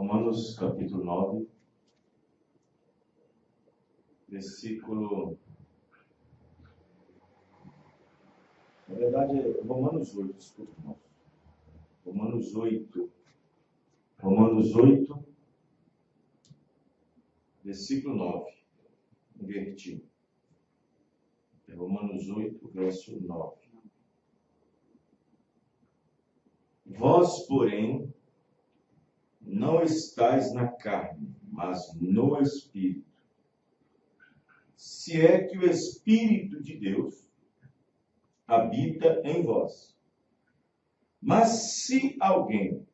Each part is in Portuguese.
Romanos capítulo 9, versículo... Na verdade, é Romanos 8, desculpa, irmão. Romanos 8, versículo 9. Inverti. É Romanos 8, verso 9. Vós, porém, não estáis na carne, mas no Espírito. Se é que o Espírito de Deus habita em vós. Mas se alguém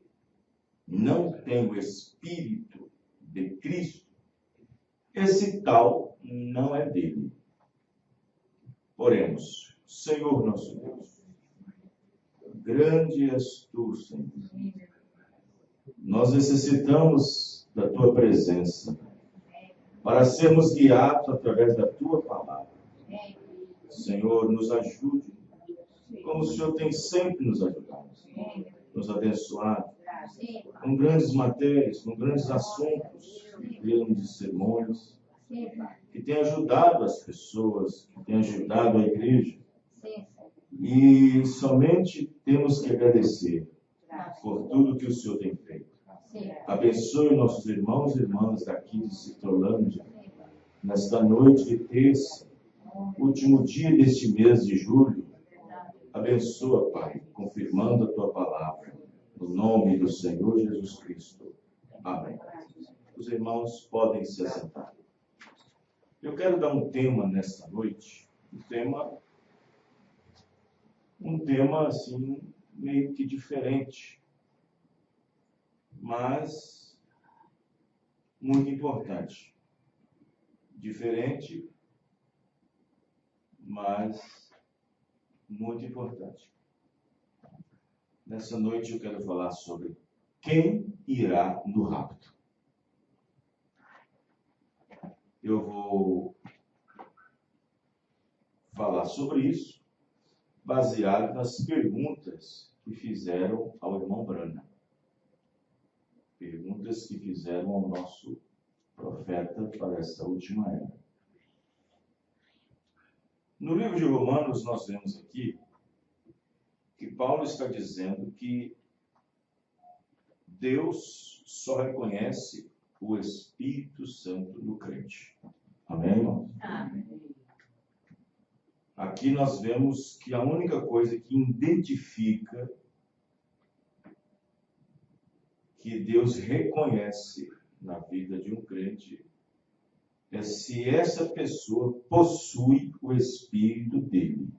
não tem o Espírito de Cristo, esse tal não é dele. Oremos. Senhor nosso Deus, grande és tu, Senhor. Nós necessitamos da tua presença para sermos guiados através da tua palavra. Senhor, nos ajude, como o Senhor tem sempre nos ajudado, nos abençoado, com grandes matérias, com grandes assuntos, grandes sermões, que tem ajudado as pessoas, que tem ajudado a igreja. E somente temos que agradecer por tudo que o Senhor tem feito. Abençoe nossos irmãos e irmãs daqui de Citrolândia, nesta noite de terça, último dia deste mês de julho. Abençoa, Pai, confirmando a tua palavra, no nome do Senhor Jesus Cristo. Amém. Os irmãos podem se assentar. Eu quero dar um tema nesta noite, um tema assim, meio que diferente, mas muito importante. Diferente, mas muito importante. Nessa noite eu quero falar sobre quem irá no rapto. Eu vou falar sobre isso baseado nas perguntas que fizeram ao irmão Brana. Perguntas que fizeram ao nosso profeta para esta última era. No livro de Romanos, nós vemos aqui que Paulo está dizendo que Deus só reconhece o Espírito Santo no crente. Amém, irmão? Amém. Aqui nós vemos que a única coisa que identifica que Deus reconhece na vida de um crente é se essa pessoa possui o Espírito dele.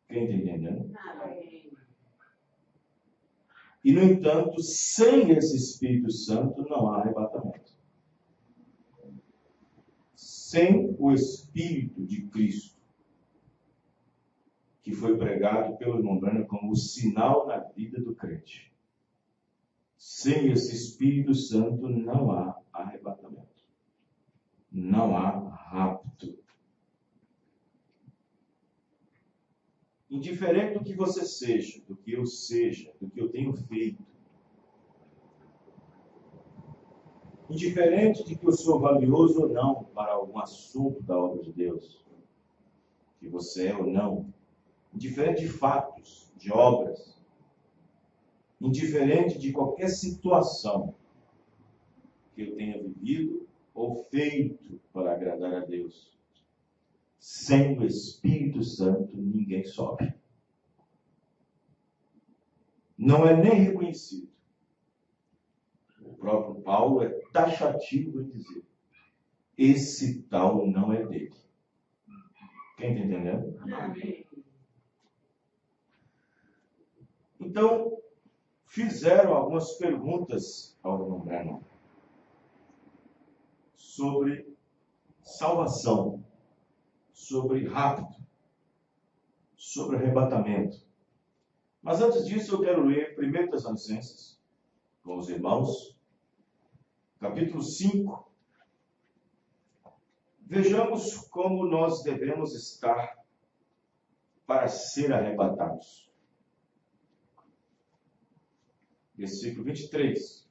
Quem está entendendo? Amém. E, no entanto, sem esse Espírito Santo não há arrebatamento. Sem o Espírito de Cristo, que foi pregado pelo irmão Brana como o sinal na vida do crente. Sem esse Espírito Santo não há arrebatamento. Não há rapto. Indiferente do que você seja, do que eu seja, do que eu tenho feito, indiferente de que eu sou valioso ou não para algum assunto da obra de Deus, que você é ou não, indiferente de fatos, de obras, indiferente de qualquer situação que eu tenha vivido ou feito para agradar a Deus, sem o Espírito Santo ninguém sobe. Não é nem reconhecido. O próprio Paulo é taxativo em dizer: esse tal não é dele. Quem está entendendo? Amém. Então, fizeram algumas perguntas ao irmão Brana sobre salvação, sobre rapto, sobre arrebatamento. Mas antes disso eu quero ler 1 Tessalonicenses com os irmãos, capítulo 5. Vejamos como nós devemos estar para ser arrebatados. Versículo 23.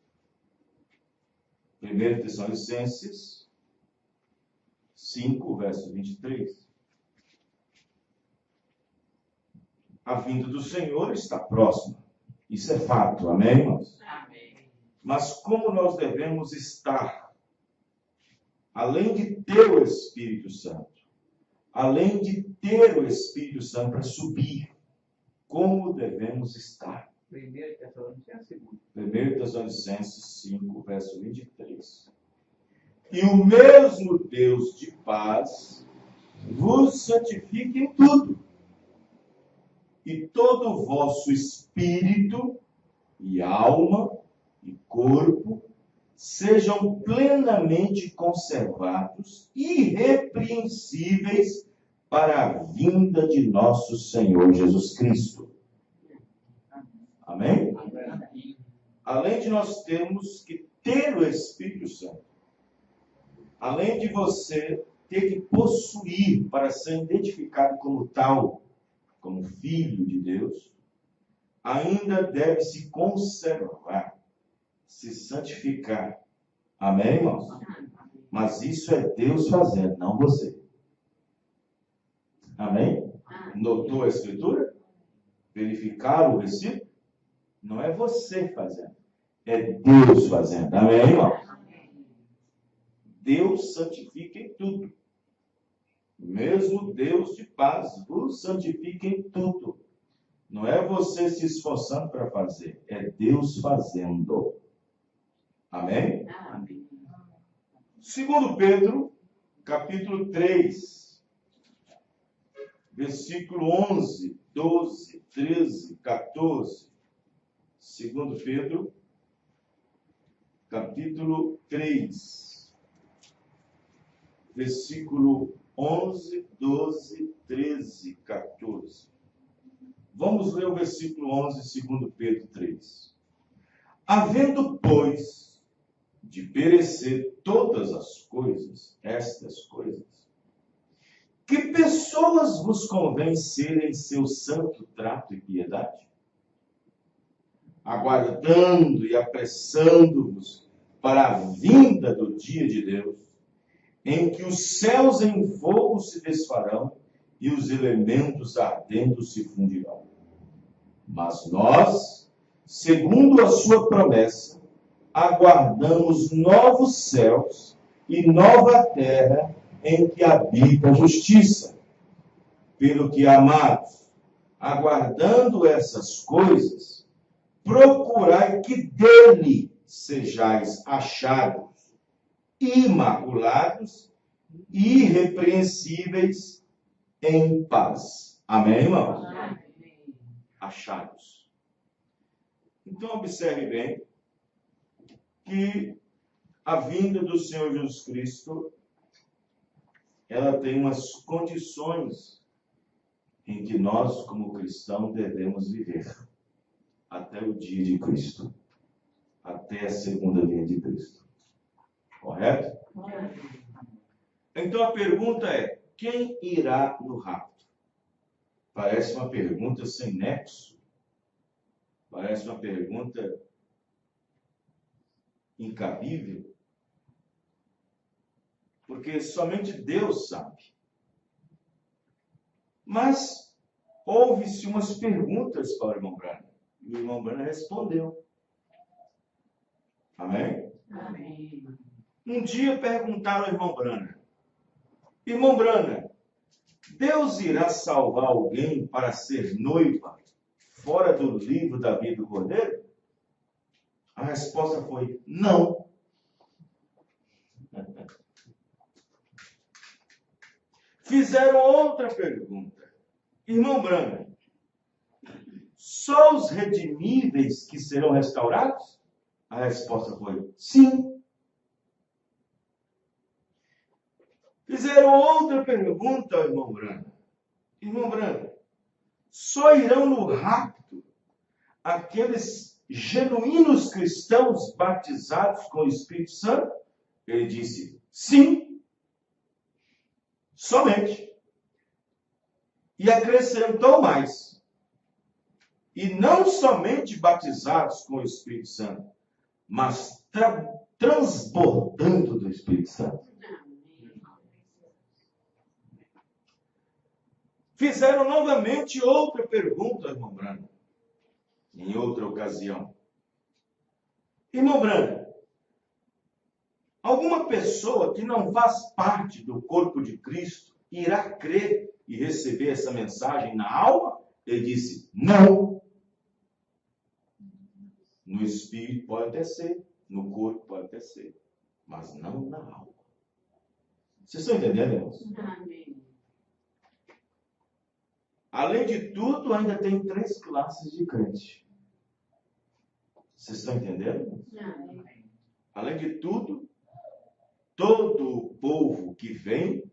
1 Tessalonicenses 5, verso 23. A vinda do Senhor está próxima. Isso é fato, amém, irmãos? Amém. Mas como nós devemos estar, além de ter o Espírito Santo, além de ter o Espírito Santo para subir, como devemos estar? 1 Tessalonicenses 1 Tessalonicenses 5, verso 23. E o mesmo Deus de paz vos santifique em tudo, e todo o vosso espírito e alma e corpo sejam plenamente conservados, irrepreensíveis para a vinda de nosso Senhor Jesus Cristo. Amém? Amém. Além de nós termos que ter o Espírito Santo, além de você ter que possuir para ser identificado como tal, como filho de Deus, ainda deve se conservar, se santificar. Amém, irmãos? Mas isso é Deus fazendo, não você. Amém? Notou a Escritura? Verificaram o versículo? Não é você fazendo, é Deus fazendo. Amém, irmãos? Deus santifica em tudo. Mesmo Deus de paz vos santifica em tudo. Não é você se esforçando para fazer, é Deus fazendo. Amém? Amém. 2 Pedro, capítulo 3, versículo 11, 12, 13, 14. 2 Pedro, capítulo 3, versículo 11, 12, 13, 14. Vamos ler o versículo 11, 2 Pedro 3. Havendo, pois, de perecer todas as coisas, estas coisas, que pessoas vos convém serem seu santo trato e piedade? Aguardando e apressando-vos para a vinda do dia de Deus, em que os céus em fogo se desfarão e os elementos ardendo se fundirão. Mas nós, segundo a sua promessa, aguardamos novos céus e nova terra em que habita a justiça. Pelo que, amados, aguardando essas coisas, procurai que dele sejais achados, imaculados e irrepreensíveis em paz. Amém, irmãos? Amém. Achados. Então, observe bem que a vinda do Senhor Jesus Cristo, ela tem umas condições em que nós, como cristãos, devemos viver até o dia de Cristo, até a segunda vinda de Cristo. Correto? Então a pergunta é: quem irá no rapto? Parece uma pergunta sem nexo. Parece uma pergunta incabível. Porque somente Deus sabe. Mas houve-se umas perguntas para o irmão Branham. E o irmão Branham respondeu. Amém? Amém. Um dia perguntaram ao irmão Branham: irmão Branham, Deus irá salvar alguém para ser noiva fora do livro da vida do Cordeiro? A resposta foi: não. Fizeram outra pergunta: irmão Branham, só os redimíveis que serão restaurados? A resposta foi: sim. Fizeram outra pergunta ao irmão Branham: irmão Branham, só irão no rapto aqueles genuínos cristãos batizados com o Espírito Santo? Ele disse: sim, somente. E acrescentou mais: e não somente batizados com o Espírito Santo, mas transbordando do Espírito Santo. Fizeram novamente outra pergunta, irmão Branco, em outra ocasião. Irmão Branco, alguma pessoa que não faz parte do corpo de Cristo irá crer e receber essa mensagem na alma? Ele disse, não. No espírito pode até ser, no corpo pode até ser, mas não na alma. Vocês estão entendendo, irmãos? Amém. Além de tudo, ainda tem 3 classes de crente. Vocês estão entendendo? Amém. Além de tudo, todo o povo que vem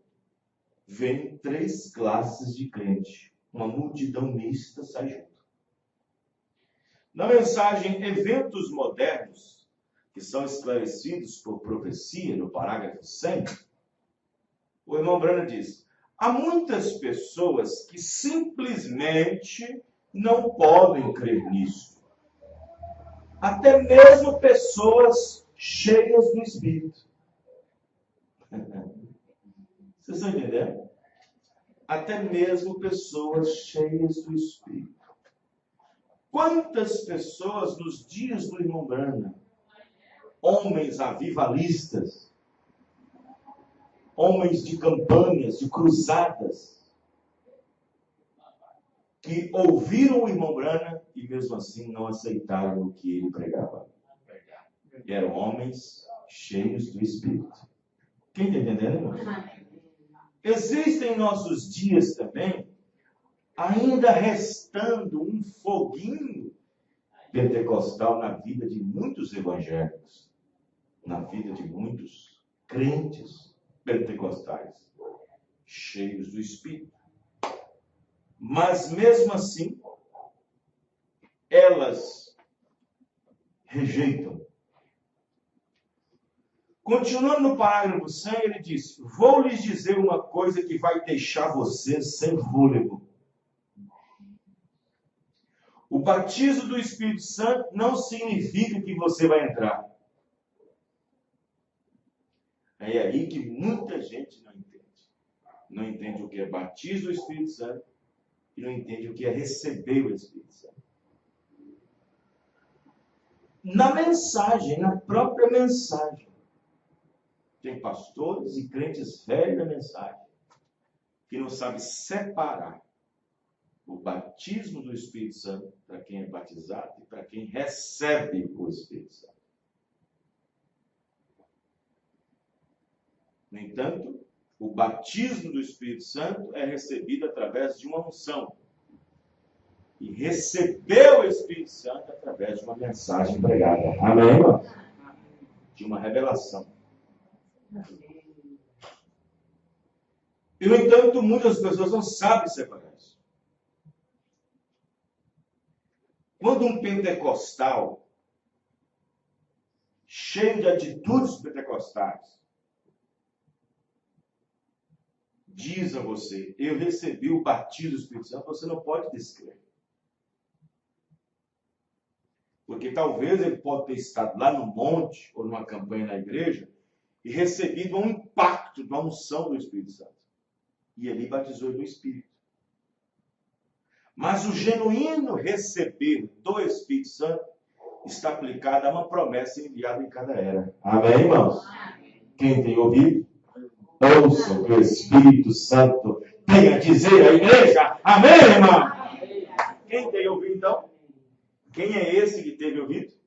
3 classes de crente. Uma multidão mista sai junto. Na mensagem Eventos Modernos, que são esclarecidos por profecia, no parágrafo 100, o irmão Branham diz, há muitas pessoas que simplesmente não podem crer nisso. Até mesmo pessoas cheias do Espírito. Vocês estão entendendo? Até mesmo pessoas cheias do Espírito. Quantas pessoas nos dias do irmão Branham, homens avivalistas, homens de campanhas, de cruzadas, que ouviram o irmão Branham e mesmo assim não aceitaram o que ele pregava. Eram homens cheios do Espírito. Quem está entendendo, irmão? Existem em nossos dias também, ainda restando um foguinho pentecostal na vida de muitos evangélicos, na vida de muitos crentes pentecostais, cheios do Espírito. Mas mesmo assim, elas rejeitam. Continuando no parágrafo 100, ele diz, vou lhes dizer uma coisa que vai deixar vocês sem fôlego. O batismo do Espírito Santo não significa que você vai entrar. É aí que muita gente não entende. Não entende o que é batismo do Espírito Santo e não entende o que é receber o Espírito Santo. Na mensagem, na própria mensagem, tem pastores e crentes velhos da mensagem que não sabem separar o batismo do Espírito Santo para quem é batizado e para quem recebe o Espírito Santo. No entanto, o batismo do Espírito Santo é recebido através de uma unção. E receber o Espírito Santo através de uma mensagem pregada. Amém, irmão? De uma revelação. E, no entanto, muitas pessoas não sabem separar isso. Quando um pentecostal, cheio de atitudes pentecostais, diz a você, eu recebi o batismo do Espírito Santo, você não pode descrer. Porque talvez ele pode ter estado lá no monte, ou numa campanha na igreja, e recebido um impacto de uma unção do Espírito Santo. E ali batizou ele no Espírito. Mas o genuíno receber do Espírito Santo está aplicado a uma promessa enviada em cada era. Amém, irmãos? Amém. Quem tem ouvido, ouça o que o Espírito Santo tem a dizer à igreja. Amém, irmão? Amém. Quem tem ouvido, então? Quem é esse que teve ouvido?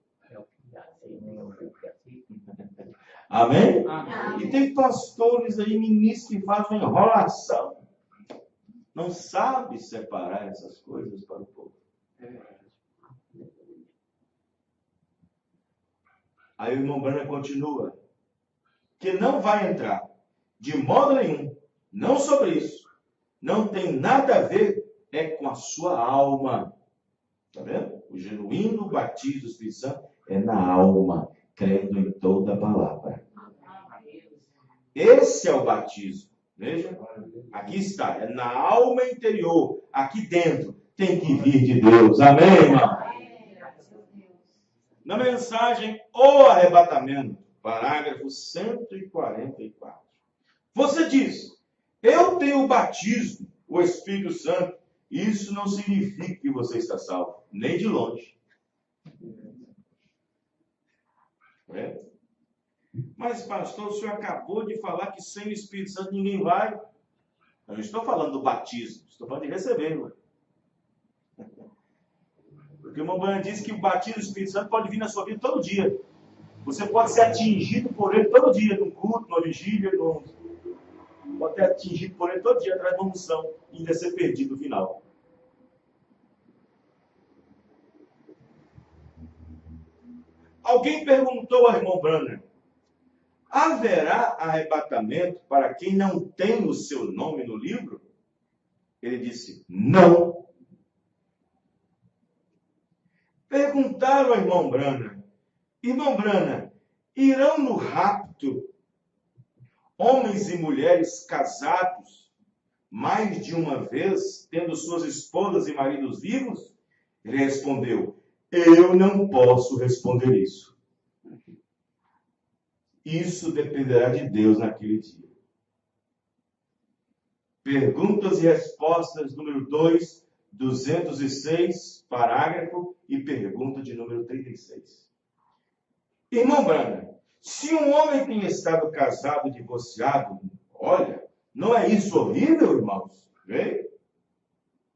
Amém? Amém? E tem pastores aí, ministros, que fazem enrolação. Não sabe separar essas coisas para o povo. Aí o irmão Branham continua. Que não vai entrar de modo nenhum, não sobre isso. Não tem nada a ver com a sua alma. Está vendo? O genuíno batismo do Espírito Santo é na alma, crendo em toda a palavra. Esse é o batismo. Veja, aqui está, é na alma interior, aqui dentro, tem que vir de Deus. Amém, irmão? Na mensagem O Arrebatamento, parágrafo 144. Você diz, eu tenho o batismo, o Espírito Santo. Isso não significa que você está salvo, nem de longe. É? Mas, pastor, o senhor acabou de falar que sem o Espírito Santo ninguém vai. Eu não estou falando do batismo, estou falando de receber. Porque o irmão Branham disse que o batismo do Espírito Santo pode vir na sua vida todo dia. Você pode ser atingido por ele todo dia, no culto, na vigília, pode ser atingido por ele todo dia, atrás de uma unção, e ainda ser perdido no final. Alguém perguntou ao irmão Branham, haverá arrebatamento para quem não tem o seu nome no livro? Ele disse, não. Perguntaram ao irmão Branham, irão no rapto homens e mulheres casados mais de uma vez, tendo suas esposas e maridos vivos? Ele respondeu, eu não posso responder isso. Isso dependerá de Deus naquele dia. Perguntas e respostas, número 2, 206, parágrafo, e pergunta de número 36. Irmão Branham, se um homem tem estado casado, divorciado, olha, não é isso horrível, irmãos? Vê?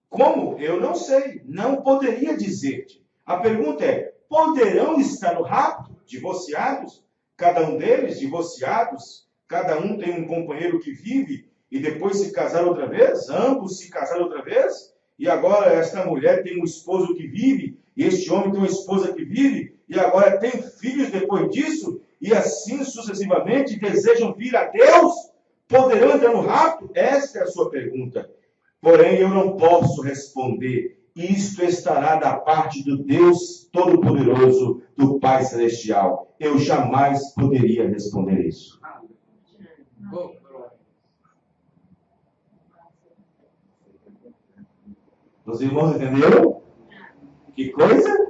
Como? Eu não sei, não poderia dizer-te. A pergunta é, poderão estar no rapto, divorciados? Cada um deles, divorciados? Cada um tem um companheiro que vive e depois se casar outra vez? Ambos se casaram outra vez? E agora esta mulher tem um esposo que vive, e este homem tem uma esposa que vive, e agora tem filhos depois disso, e assim sucessivamente desejam vir a Deus? Poderão entrar no rapto? Esta é a sua pergunta. Porém, eu não posso responder. Isto estará da parte do Deus Todo-Poderoso, do Pai Celestial. Eu jamais poderia responder isso. Os irmãos entenderam? Que coisa?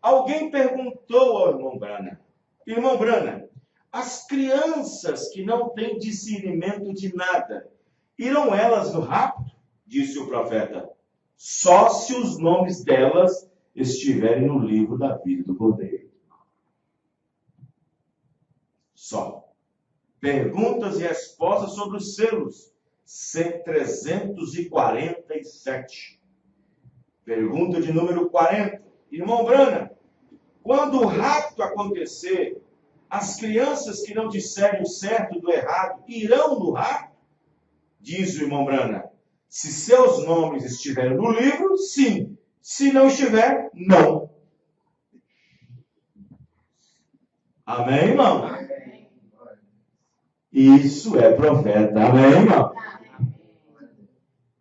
Alguém perguntou ao irmão Branham, irmão Branham, as crianças que não têm discernimento de nada, irão elas no rapto? Disse o profeta, só se os nomes delas estiverem no livro da vida do Cordeiro. Só. Perguntas e respostas sobre os selos. 347. Pergunta de número 40. Irmão Branham, quando o rapto acontecer, as crianças que não disserem o certo do errado irão no rapto? Diz o irmão Branham, se seus nomes estiverem no livro, sim. Se não estiver, não. Amém, irmão? Amém. Isso é profeta. Amém, irmão?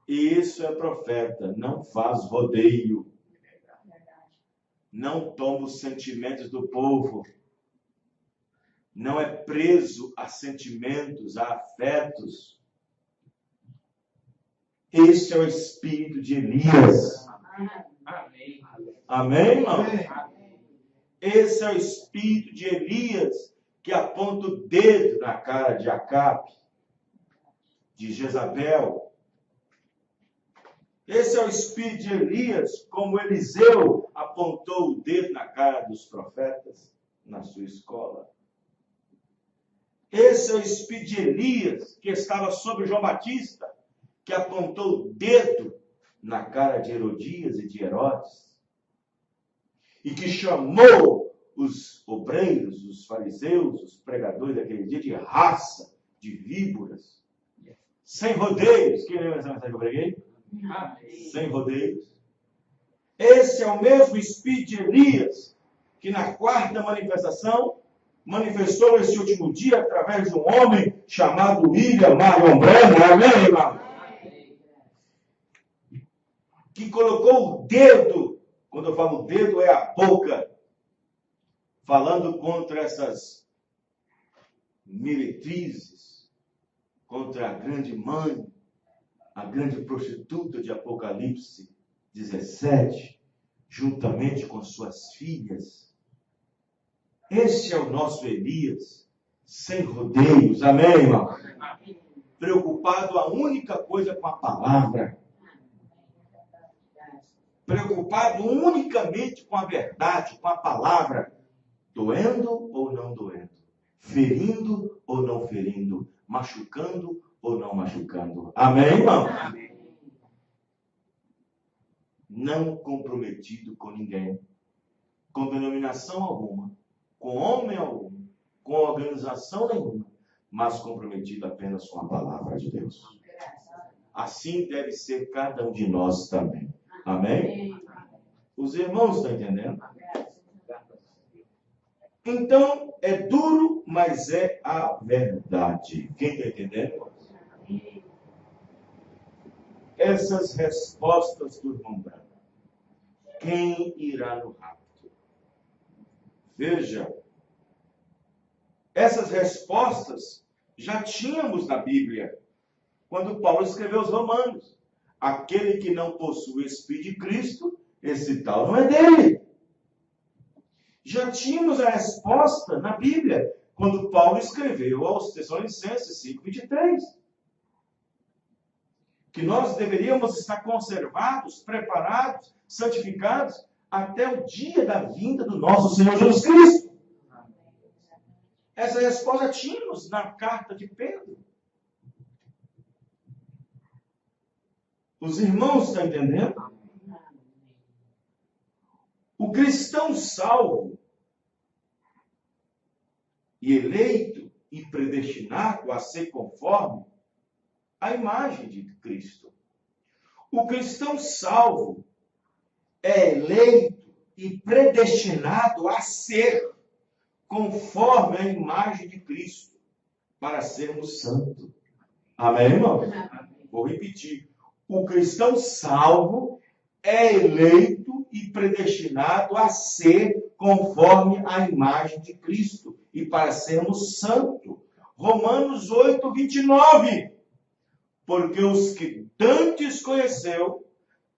Isso é profeta. Não faz rodeio. Não toma os sentimentos do povo. Não é preso a sentimentos, a afetos. Esse é o espírito de Elias. Amém. Amém, irmão? Esse é o espírito de Elias que aponta o dedo na cara de Acabe, de Jezabel. Esse é o espírito de Elias, como Eliseu apontou o dedo na cara dos profetas na sua escola. Esse é o espírito de Elias que estava sobre João Batista, que apontou o dedo na cara de Herodias e de Herodes, e que chamou os obreiros, os fariseus, os pregadores daquele dia de raça, de víboras, sem rodeios. Quem lembra essa mensagem que eu preguei? Sem rodeios. Esse é o mesmo espírito de Elias, que na quarta manifestação, manifestou nesse último dia através de um homem chamado William Marion Branham. Amém, irmão? Que colocou o dedo, quando eu falo dedo é a boca, falando contra essas meretrizes, contra a grande mãe, a grande prostituta de Apocalipse 17, juntamente com suas filhas. Este é o nosso Elias, sem rodeios, amém, irmão? Preocupado a única coisa com a palavra. Preocupado unicamente com a verdade, com a palavra. Doendo ou não doendo. Ferindo ou não ferindo. Machucando ou não machucando. Amém, irmão? Amém. Não comprometido com ninguém. Com denominação alguma. Com homem algum. Com organização nenhuma. Mas comprometido apenas com a palavra de Deus. Assim deve ser cada um de nós também. Amém? Os irmãos estão entendendo? Então, é duro, mas é a verdade. Quem está entendendo? Essas respostas do irmão Branco. Quem irá no rapto? Veja, essas respostas já tínhamos na Bíblia, quando Paulo escreveu aos Romanos. Aquele que não possui o Espírito de Cristo, esse tal não é dele. Já tínhamos a resposta na Bíblia, quando Paulo escreveu aos Tessalonicenses 5:23. Que nós deveríamos estar conservados, preparados, santificados, até o dia da vinda do nosso Senhor Jesus Cristo. Essa resposta tínhamos na carta de Pedro. Os irmãos estão entendendo? O cristão salvo e eleito e predestinado a ser conforme a imagem de Cristo. O cristão salvo é eleito e predestinado a ser conforme a imagem de Cristo, para sermos santos. Amém, irmão? Vou repetir. O cristão salvo é eleito e predestinado a ser conforme a imagem de Cristo e para sermos santos. Romanos 8:29. Porque os que dantes conheceu,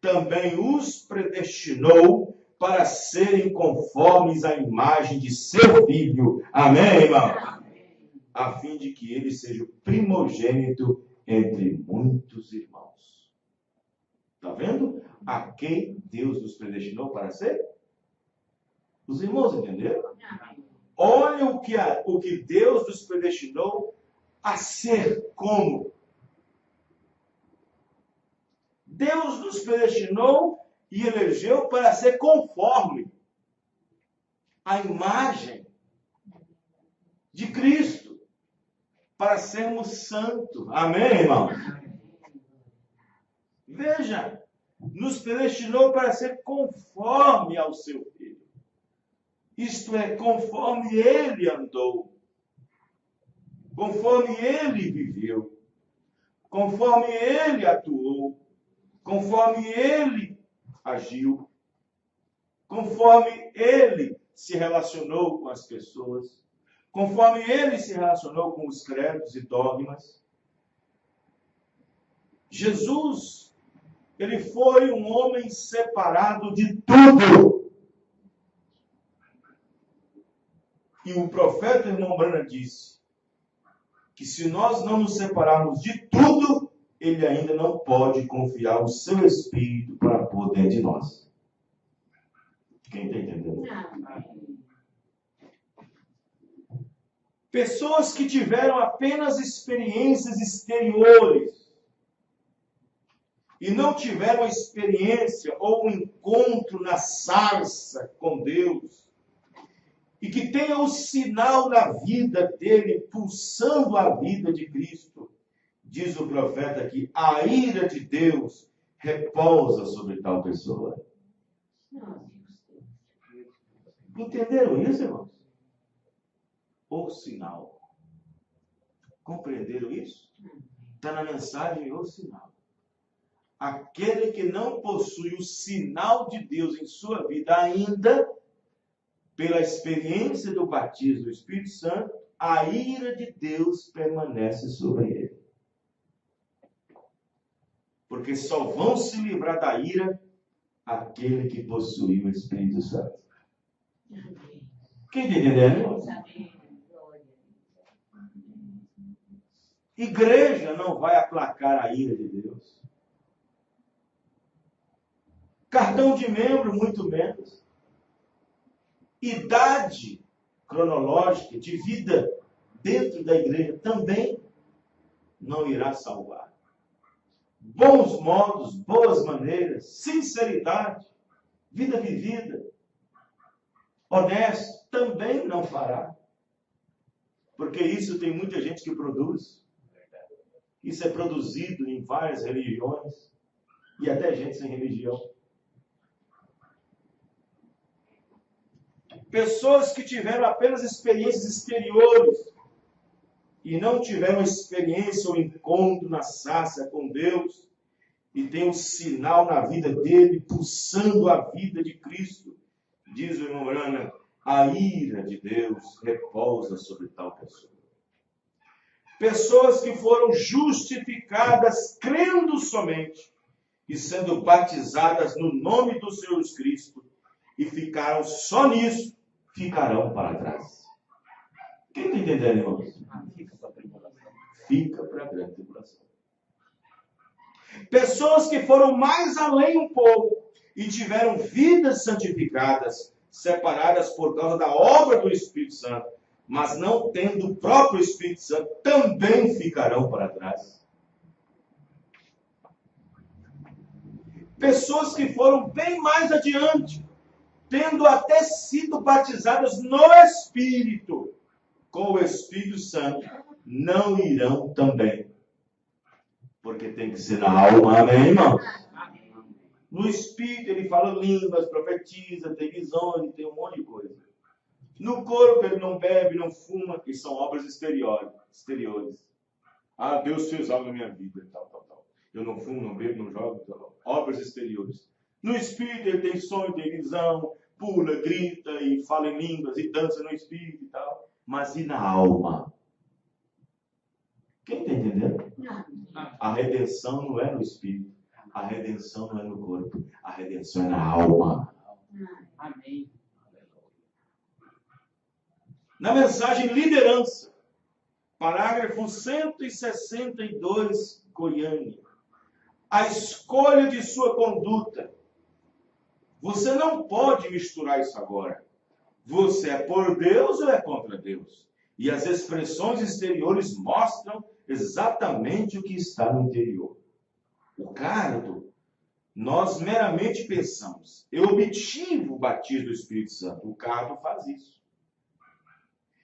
também os predestinou para serem conformes à imagem de seu Filho. Amém, irmão? Amém. A fim de que ele seja o primogênito entre muitos irmãos. Está vendo? A quem Deus nos predestinou para ser? Os irmãos entenderam? Olha o que Deus nos predestinou a ser como. Deus nos predestinou e elegeu para ser conforme a imagem de Cristo, para sermos santos. Amém, irmão? Veja, nos predestinou para ser conforme ao seu Filho. Isto é, conforme ele andou, conforme ele viveu, conforme ele atuou, conforme ele agiu, conforme ele se relacionou com as pessoas, conforme ele se relacionou com os credos e dogmas. Jesus, ele foi um homem separado de tudo. E o profeta irmão Branham disse que se nós não nos separarmos de tudo, ele ainda não pode confiar o seu Espírito para pôr dentro de nós. Quem está entendendo? Pessoas que tiveram apenas experiências exteriores e não tiveram a experiência ou um encontro na sarça com Deus, e que tenha o sinal na vida dele, pulsando a vida de Cristo, diz o profeta aqui, a ira de Deus repousa sobre tal pessoa. Entenderam isso, irmãos? O sinal. Compreenderam isso? Está na mensagem o sinal. Aquele que não possui o sinal de Deus em sua vida ainda, pela experiência do batismo do Espírito Santo, a ira de Deus permanece sobre ele. Porque só vão se livrar da ira aquele que possui o Espírito Santo. Quem está entendendo? Igreja não vai aplacar a ira de Deus. Cartão de membro, muito menos. Idade cronológica de vida dentro da igreja também não irá salvar. Bons modos, boas maneiras, sinceridade, vida vivida, honesto, também não fará. Porque isso tem muita gente que produz. Isso é produzido em várias religiões e até gente sem religião. Pessoas que tiveram apenas experiências exteriores e não tiveram experiência ou encontro na sarça com Deus e tem um sinal na vida dele, pulsando a vida de Cristo. Diz o irmão Branham, a ira de Deus repousa sobre tal pessoa. Pessoas que foram justificadas crendo somente e sendo batizadas no nome do Senhor Jesus Cristo e ficaram só nisso, ficarão para trás. Quem está entendendo, irmãos? Fica para a grande tribulação. Pessoas que foram mais além um pouco e tiveram vidas santificadas, separadas por causa da obra do Espírito Santo, mas não tendo o próprio Espírito Santo, também ficarão para trás. Pessoas que foram bem mais adiante, tendo até sido batizadas no Espírito, com o Espírito Santo, não irão também. Porque tem que ser na alma, amém, irmão? No Espírito ele fala línguas, profetiza, tem visões, tem um monte de coisa. No corpo ele não bebe, não fuma, que são obras exteriores. Ah, Deus fez algo na minha vida, tal. Eu não fumo, não bebo, não jogo, tal. Obras exteriores. No Espírito ele tem sonho, tem visão, pula, grita e fala em línguas e dança no Espírito e tal. Mas e na alma? Quem está entendendo? A redenção não é no Espírito. A redenção não é no corpo. A redenção é na alma. Amém. Na mensagem liderança, parágrafo 162, Goiânia. A escolha de sua conduta. Você não pode misturar isso agora. Você é por Deus ou é contra Deus? E as expressões exteriores mostram exatamente o que está no interior. O cardo, nós meramente pensamos, eu obtive o batismo do Espírito Santo. O cardo faz isso.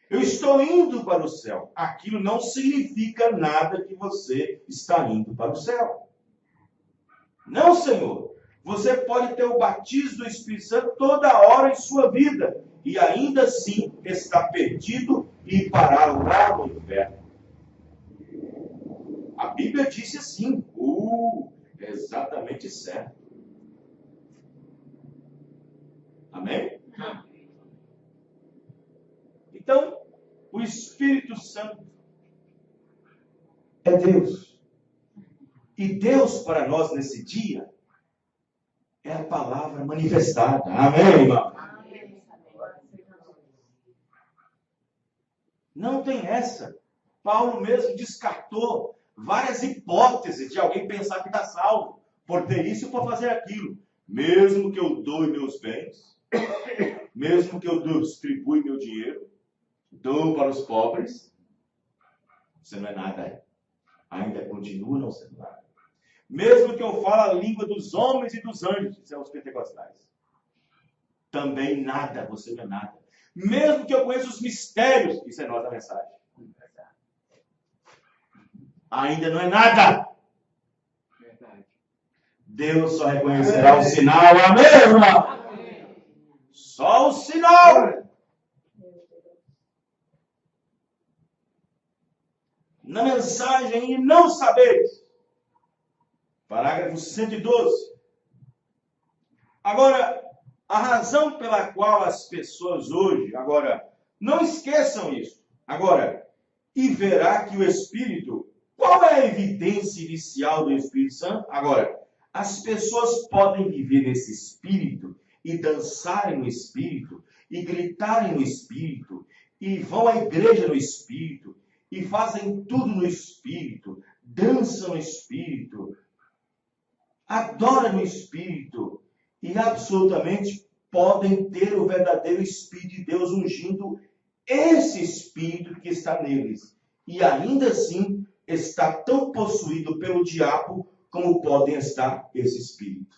Eu estou indo para o céu. Aquilo não significa nada que você está indo para o céu. Não, Senhor. Você pode ter o batismo do Espírito Santo toda hora em sua vida e ainda assim estar perdido e parar lá no inferno. A Bíblia disse assim, é exatamente certo. Amém? Então, o Espírito Santo é Deus. E Deus para nós nesse dia é a palavra manifestada. Amém, irmão? Não tem essa. Paulo mesmo descartou várias hipóteses de alguém pensar que está salvo por ter isso e por fazer aquilo. Mesmo que eu doe meus bens, mesmo que eu distribui meu dinheiro, dou para os pobres, você não é nada. Ainda continua não sendo nada. Mesmo que eu fale a língua dos homens e dos anjos, isso é os pentecostais, também nada, você não é nada. Mesmo que eu conheça os mistérios, isso é nós a mensagem, ainda não é nada. Deus só reconhecerá o sinal, amém, irmão? Só o sinal. Na mensagem, e não sabeis. Parágrafo 112. Agora, a razão pela qual as pessoas hoje, agora, não esqueçam isso. Agora, e verá que o Espírito, Qual é a evidência inicial do Espírito Santo? Agora, as pessoas podem viver nesse Espírito e dançarem no Espírito e gritarem no Espírito e vão à igreja no Espírito e fazem tudo no Espírito, dançam no Espírito, adoram no Espírito e absolutamente podem ter o verdadeiro Espírito de Deus ungindo esse Espírito que está neles. E ainda assim está tão possuído pelo diabo como podem estar esse Espírito.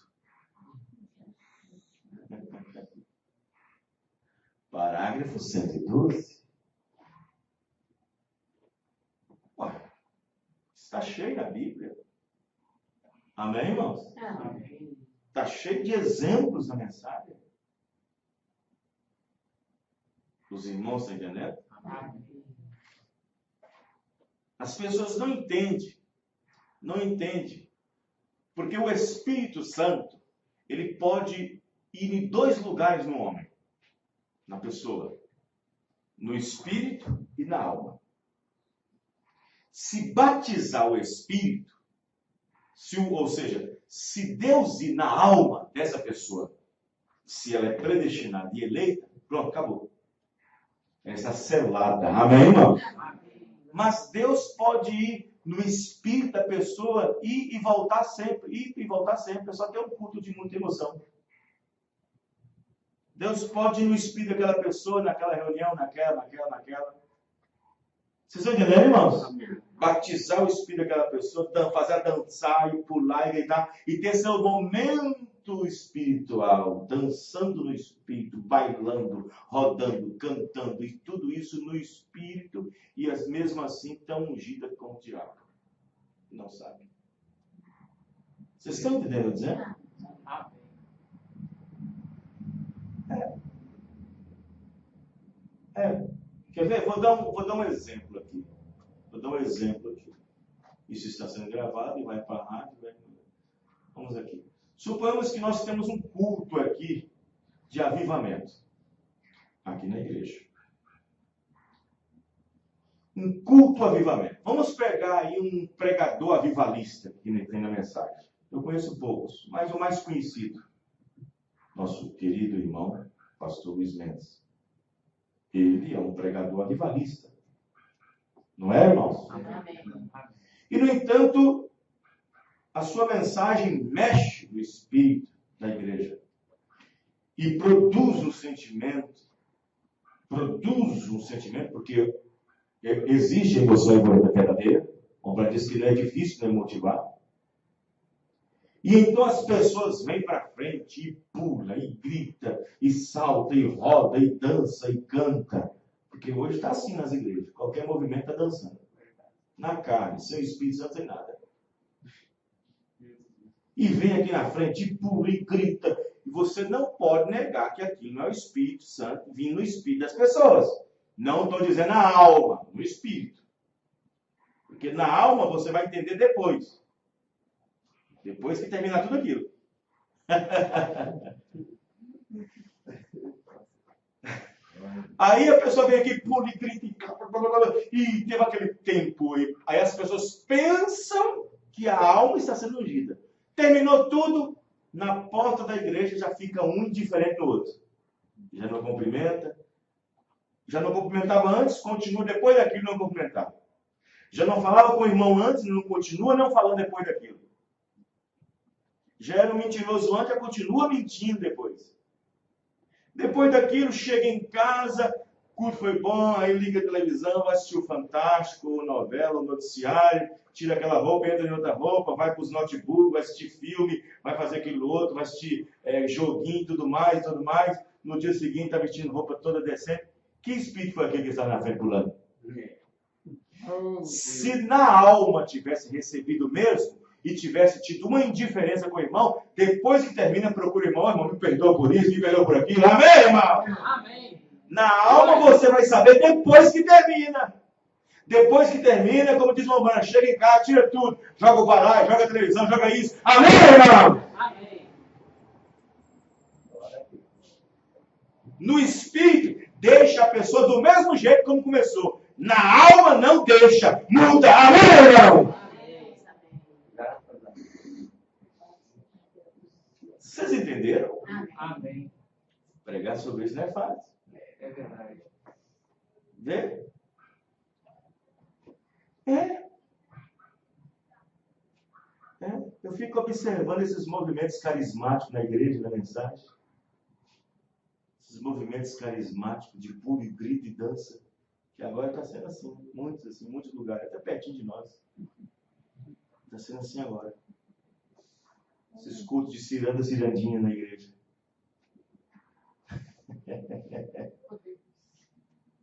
Parágrafo 112. Ué, está cheio na Bíblia. Amém, irmãos? Amém. Está cheio de exemplos na mensagem. Os irmãos estão entendendo? Amém. As pessoas não entendem. Não entendem. Porque o Espírito Santo, ele pode ir em dois lugares no homem. Na pessoa. No Espírito e na alma. Se batizar o Espírito, ou seja, se Deus ir na alma dessa pessoa, se ela é predestinada e eleita, pronto, acabou. Ela está selada. Amém, irmão? Mas Deus pode ir no espírito da pessoa ir e voltar sempre. Ir e voltar sempre. É só ter um culto de muita emoção. Deus pode ir no espírito daquela pessoa, naquela reunião, naquela. Vocês estão entendendo, irmãos? Batizar o espírito daquela pessoa, fazer a dançar e pular e gritar, e ter seu momento espiritual, dançando no espírito, bailando, rodando, cantando, e tudo isso no espírito, e as mesmo assim tão ungida com o diabo. Não sabe. Vocês estão entendendo dizer? Quer ver? Vou dar um exemplo aqui. Isso está sendo gravado e vai para a rádio. Vamos aqui. Suponhamos que nós temos um culto aqui de avivamento. Aqui na igreja. Um culto avivamento. Vamos pegar aí um pregador avivalista que tem na mensagem. Eu conheço poucos, mas o mais conhecido. Nosso querido irmão, pastor Luiz Mendes. Ele é um pregador avivalista. Não é, irmãos? Amém. E, no entanto, a sua mensagem mexe no espírito da igreja. E produz um sentimento, porque existe emoção verdadeira. O Paulo diz que não é difícil não motivar. E então as pessoas vêm para frente e pula, e grita, e salta, e roda, e dança, e canta. Porque hoje está assim nas igrejas. Qualquer movimento está dançando. Na carne, sem o Espírito Santo, sem nada. E vem aqui na frente, e pula, e grita. E você não pode negar que aquilo não é o Espírito Santo vindo no Espírito das pessoas. Não estou dizendo na alma, no Espírito. Porque na alma você vai entender depois. Depois que terminar tudo aquilo. Aí a pessoa vem aqui, pula e grita, e teve aquele tempo. Aí as pessoas pensam que a alma está sendo ungida. Terminou tudo, na porta da igreja já fica um indiferente do outro. Já não cumprimenta. Já não cumprimentava antes, continua depois daquilo, não cumprimentava. Já não falava com o irmão antes, não continua não falando depois daquilo. Já era um mentiroso antes, já continua mentindo depois. Depois daquilo, chega em casa, o culto foi bom, aí liga a televisão, vai assistir o Fantástico, novela, o noticiário, tira aquela roupa, entra em outra roupa, vai para os notebooks, vai assistir filme, vai fazer aquilo outro, vai assistir joguinho e tudo mais. No dia seguinte está vestindo roupa toda decente. Que espírito foi aquele que está na frente pulando? Se na alma tivesse recebido mesmo, e tivesse tido uma indiferença com o irmão, depois que termina, procura o irmão, me perdoa por isso, me perdoa por aquilo. Amém, irmão? Amém. Na alma você vai saber depois que termina. Depois que termina, como diz o irmão, chega em casa, tira tudo, joga o baralho, joga a televisão, joga isso. Amém, irmão? Amém. No espírito, deixa a pessoa do mesmo jeito como começou. Na alma não deixa, muda. Amém, irmão? Graças a Deus. Vocês entenderam? Amém. Pregar sobre isso não é fácil. É verdade. Vê? Eu fico observando esses movimentos carismáticos na igreja, na mensagem. Esses movimentos carismáticos de pulo, grito e dança. Que agora está sendo assim, muitos lugares, até pertinho de nós. Está sendo assim agora. Esses cultos de ciranda, cirandinha na igreja.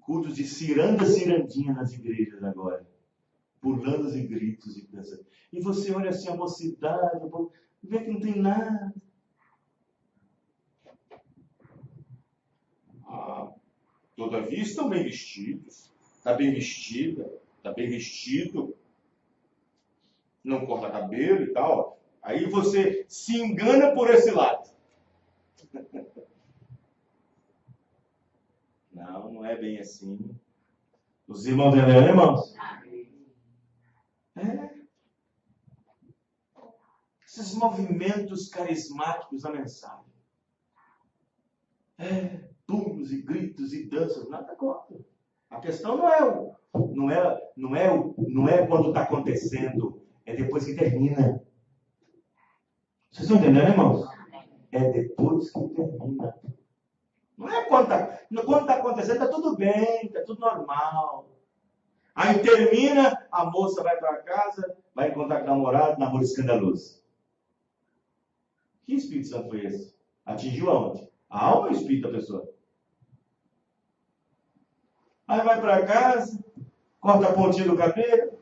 Cultos de ciranda, cirandinha nas igrejas agora. Pulando e gritos e dançando. E você olha assim a mocidade, vê que não tem nada. Todavia estão bem vestidos. Está bem vestida, está bem vestido. Não corta cabelo e tal. Aí você se engana por esse lado. Não é bem assim. Os irmãos entenderam, irmãos? Esses movimentos carismáticos da mensagem. Pulos e gritos e danças, nada contra. A questão não é quando está acontecendo, é depois que termina. Vocês estão entendendo, irmãos? É depois que termina. Não é quando está acontecendo, está tudo bem, está tudo normal. Aí termina, a moça vai para casa, vai encontrar com o namorado, namoro escandaloso. Que Espírito Santo foi esse? Atingiu aonde? A alma ou o espírito da pessoa? Aí vai para casa, corta a pontinha do cabelo,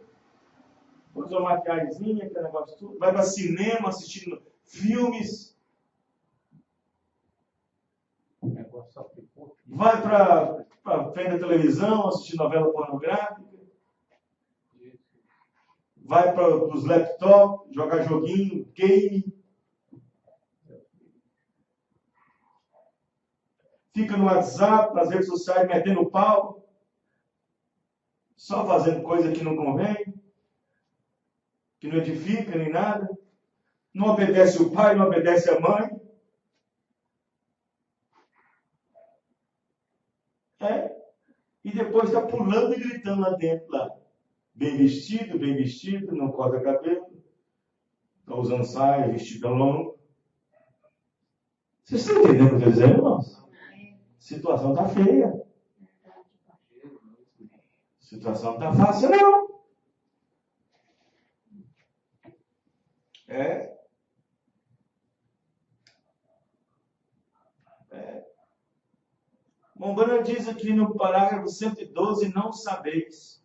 põe uma maquiagemzinha, aquele negócio tudo, vai para cinema assistindo filmes, vai para frente da televisão assistir novela pornográfica, vai para os laptops jogar joguinho, game, fica no WhatsApp, nas redes sociais metendo pau, só fazendo coisa que não convém, que não edifica nem nada, não obedece o pai, não obedece a mãe. E depois está pulando e gritando lá dentro, lá. Bem vestido, não corta cabelo, está usando saia, vestido longo. Vocês estão entendendo o que eu estou dizendo, irmãos? A situação está feia. A situação não está fácil, não. Mombana diz aqui no parágrafo 112, não sabeis.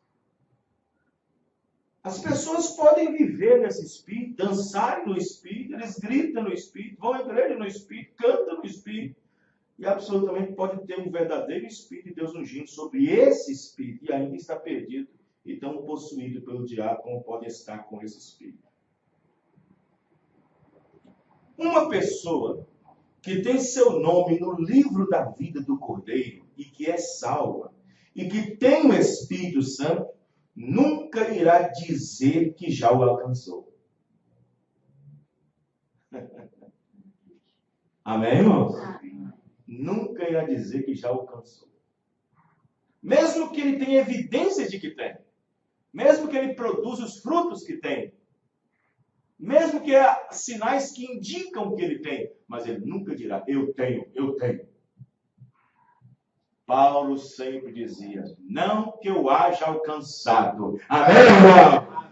As pessoas podem viver nesse Espírito, dançarem no Espírito, eles gritam no Espírito, vão à igreja no Espírito, cantam no Espírito, e absolutamente pode ter um verdadeiro Espírito de Deus ungindo sobre esse Espírito, e ainda está perdido, e tão possuído pelo diabo, como pode estar com esse Espírito. Uma pessoa que tem seu nome no livro da vida do Cordeiro, e que é salva, e que tem o Espírito Santo, nunca irá dizer que já o alcançou. Amém, irmãos? Nunca irá dizer que já o alcançou. Mesmo que ele tenha evidências de que tem. Mesmo que ele produza os frutos que tem. Mesmo que há sinais que indicam que ele tem. Mas ele nunca dirá, eu tenho. Paulo sempre dizia, não que eu haja alcançado. Amém, irmão?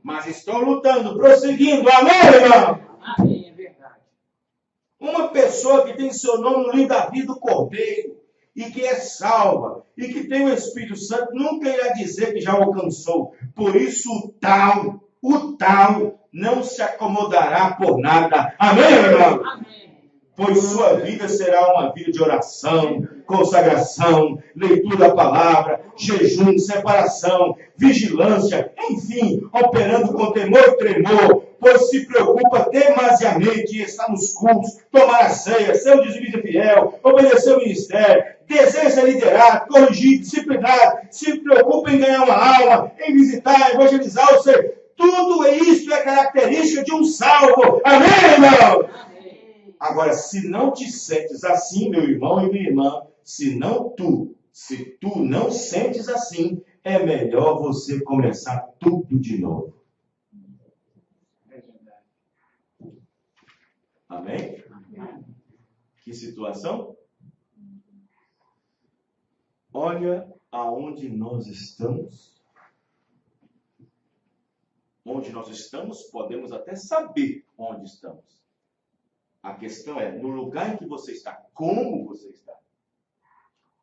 Mas estou lutando, prosseguindo. Amém, irmão? Amém, é verdade. Uma pessoa que tem seu nome no livro da vida do Cordeiro, e que é salva, e que tem o Espírito Santo, nunca irá dizer que já o alcançou. Por isso o tal, não se acomodará por nada. Amém, irmão? Amém. Pois sua vida será uma vida de oração, consagração, leitura da palavra, jejum, separação, vigilância, enfim, operando com temor e tremor, pois se preocupa demasiadamente em estar nos cultos, tomar a ceia, ser um dizimista fiel, obedecer o ministério, deseja liderar, corrigir, disciplinar, se preocupa em ganhar uma alma, em visitar, evangelizar, ou seja, tudo isso é característica de um salvo. Amém, irmão? Agora, se não te sentes assim, meu irmão e minha irmã, se tu não sentes assim, é melhor você começar tudo de novo. Amém? Que situação? Olha aonde nós estamos. Onde nós estamos, podemos até saber onde estamos. A questão é, no lugar em que você está, como você está.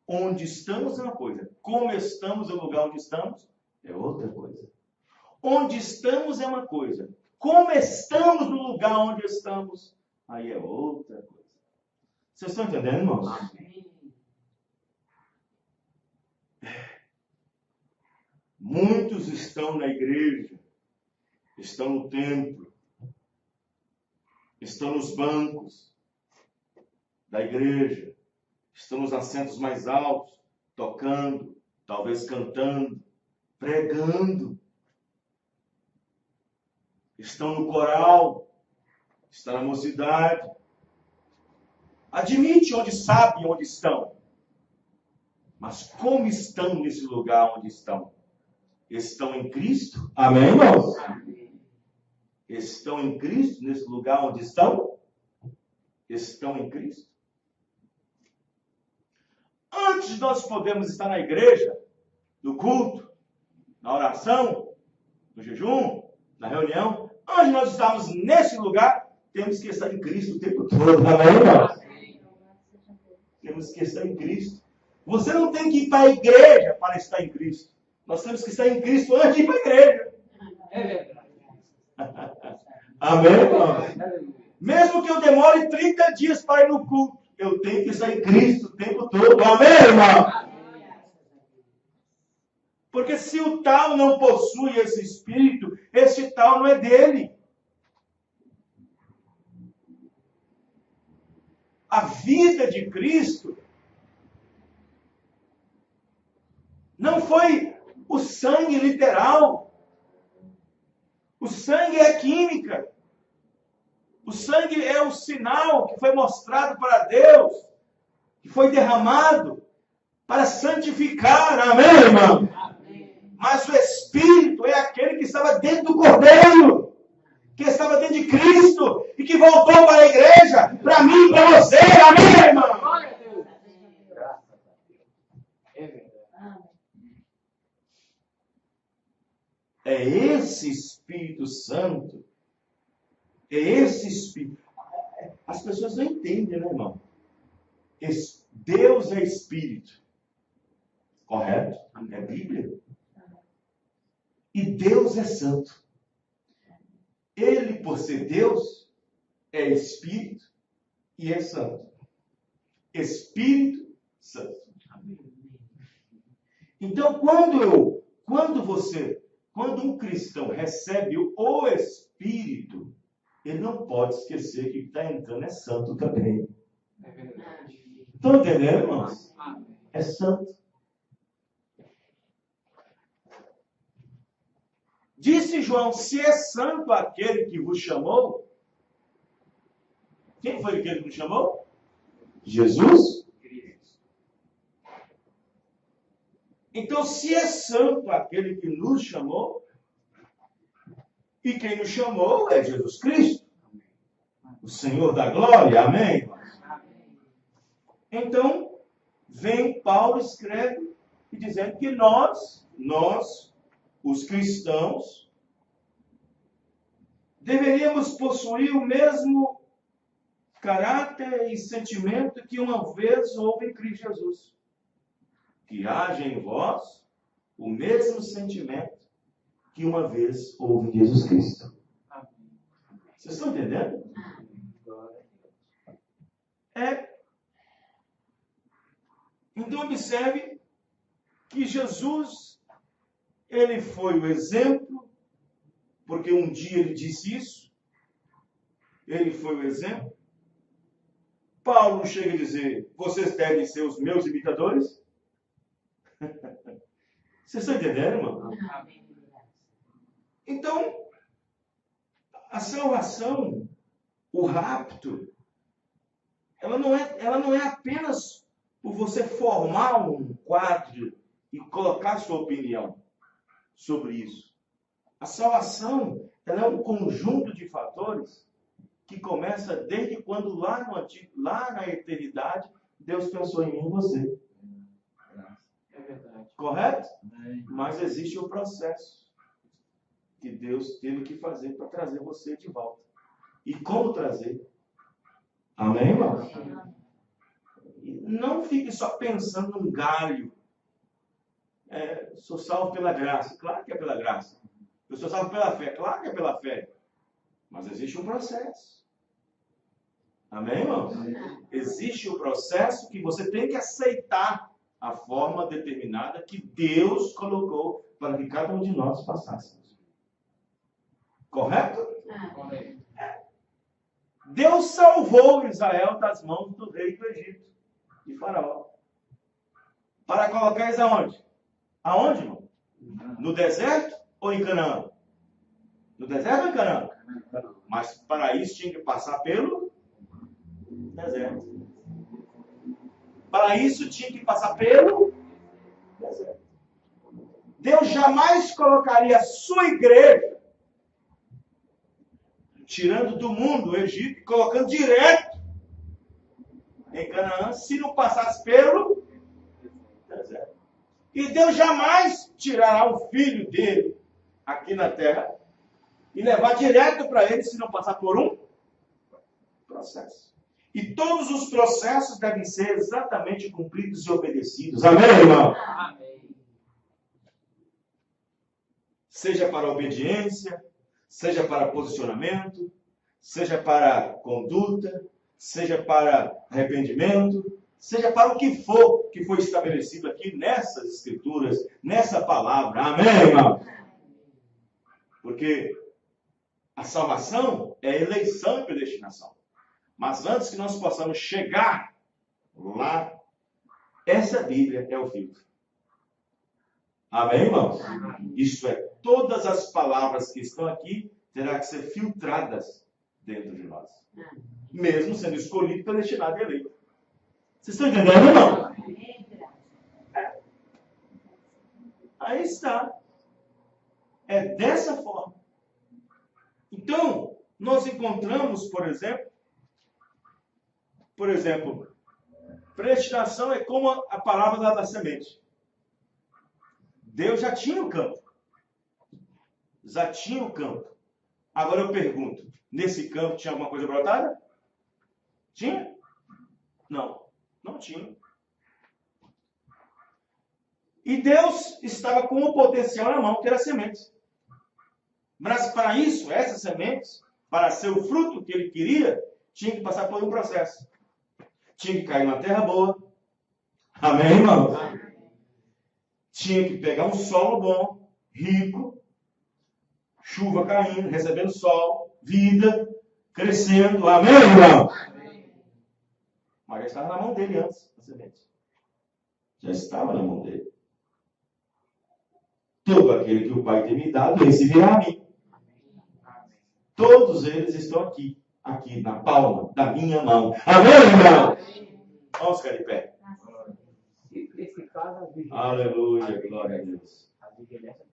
Onde estamos é uma coisa. Como estamos no lugar onde estamos é outra coisa. Onde estamos é uma coisa. Como estamos no lugar onde estamos, aí é outra coisa. Vocês estão entendendo, irmãos? Amém. Muitos estão na igreja, estão no templo, estão nos bancos da igreja, estão nos assentos mais altos, tocando, talvez cantando, pregando. Estão no coral, estão na mocidade. Admite onde sabe onde estão. Mas como estão nesse lugar onde estão? Estão em Cristo? Amém, irmãos? Estão em Cristo nesse lugar onde estão? Estão em Cristo? Antes de nós podermos estar na igreja, no culto, na oração, no jejum, na reunião, antes de nós estarmos nesse lugar, temos que estar em Cristo o tempo todo. Amém, irmãos? Temos que estar em Cristo. Você não tem que ir para a igreja para estar em Cristo. Nós temos que estar em Cristo antes de ir para a igreja. É verdade. Amém, irmãos? Mesmo que eu demore 30 dias para ir no culto, eu tenho que estar em Cristo o tempo todo. Amém, irmão? Porque se o tal não possui esse espírito, esse tal não é dele. A vida de Cristo não foi o sangue literal. O sangue é química. O sangue é o sinal que foi mostrado para Deus, que foi derramado para santificar. Amém, irmão? Amém. Mas o Espírito é aquele que estava dentro do Cordeiro, que estava dentro de Cristo e que voltou para a igreja, para mim e para você. Amém, irmão? Glória a Deus. Graças a Deus. É verdade. É esse Espírito Santo. É esse Espírito. As pessoas não entendem, né, irmão? Deus é Espírito. Correto? É Bíblia. E Deus é Santo. Ele, por ser Deus, é Espírito e é Santo. Espírito Santo. Então, quando um cristão recebe o Espírito, ele não pode esquecer que o que está entrando é santo também. É verdade. Estão entendendo, irmãos? É santo. Disse João, se é santo aquele que vos chamou. Quem foi aquele que nos chamou? Jesus? Então, se é santo aquele que nos chamou, e quem nos chamou é Jesus Cristo, o Senhor da glória, amém? Então, vem Paulo, escreve, e dizendo que nós, os cristãos, deveríamos possuir o mesmo caráter e sentimento que uma vez houve em Cristo Jesus. Que haja em vós o mesmo sentimento que uma vez houve em Jesus Cristo. Vocês estão entendendo? Então observe que Jesus, ele foi o exemplo, porque um dia ele disse isso, ele foi o exemplo. Paulo chega a dizer, vocês devem ser os meus imitadores. Vocês estão entendendo, irmão? Então, a salvação, o rapto, ela não é apenas por você formar um quadro e colocar sua opinião sobre isso. A salvação, ela é um conjunto de fatores que começa desde quando lá na eternidade, Deus pensou em mim e você. É verdade. Correto? Mas existe um processo que Deus teve que fazer para trazer você de volta. E como trazer? Amém, irmão? Não fique só pensando num galho. Sou salvo pela graça. Claro que é pela graça. Eu sou salvo pela fé. Claro que é pela fé. Mas existe um processo. Amém, irmão? Existe um processo que você tem que aceitar a forma determinada que Deus colocou para que cada um de nós passássemos. Correto? Correto. Deus salvou Israel das mãos do rei do Egito, de Faraó. Para colocar eles aonde? Aonde, irmão? No deserto ou em Canaã? No deserto ou em Canaã? Mas para isso tinha que passar pelo deserto. Para isso tinha que passar pelo deserto. Deus jamais colocaria a sua igreja tirando do mundo o Egito e colocando direto em Canaã se não passasse pelo deserto. E Deus jamais tirará o filho dele aqui na terra e levar direto para ele se não passar por um processo. E todos os processos devem ser exatamente cumpridos e obedecidos. Amém, irmão? Amém. Seja para obediência, seja para posicionamento, seja para conduta, seja para arrependimento, seja para o que for que foi estabelecido aqui nessas escrituras, nessa palavra. Amém, irmão? Porque a salvação é eleição e predestinação. Mas antes que nós possamos chegar lá, essa Bíblia é o filtro. Amém, irmãos? Isso é, todas as palavras que estão aqui terão que ser filtradas dentro de nós. Mesmo sendo escolhido, predestinado e eleito. Vocês estão entendendo, irmão? Aí está. É dessa forma. Então, nós encontramos, por exemplo, predestinação é como a palavra da semente. Deus já tinha o campo. Já tinha o campo. Agora eu pergunto, nesse campo tinha alguma coisa brotada? Tinha? Não, não tinha. E Deus estava com o potencial na mão, que era a semente. Mas para isso, essas sementes, para ser o fruto que ele queria, tinha que passar por um processo. Tinha que cair numa terra boa. Amém, irmão? Tinha que pegar um solo bom, rico, chuva caindo, recebendo sol, vida, crescendo. Amém, irmão? Mas já estava na mão dele antes, a semente. Já estava na mão dele. Todo aquele que o Pai tem me dado, receberá a mim. Todos eles estão aqui na palma da minha mão. Amém, irmão? Vamos ficar de pé. Esse caso, Aleluia, glória a Deus. a vigilância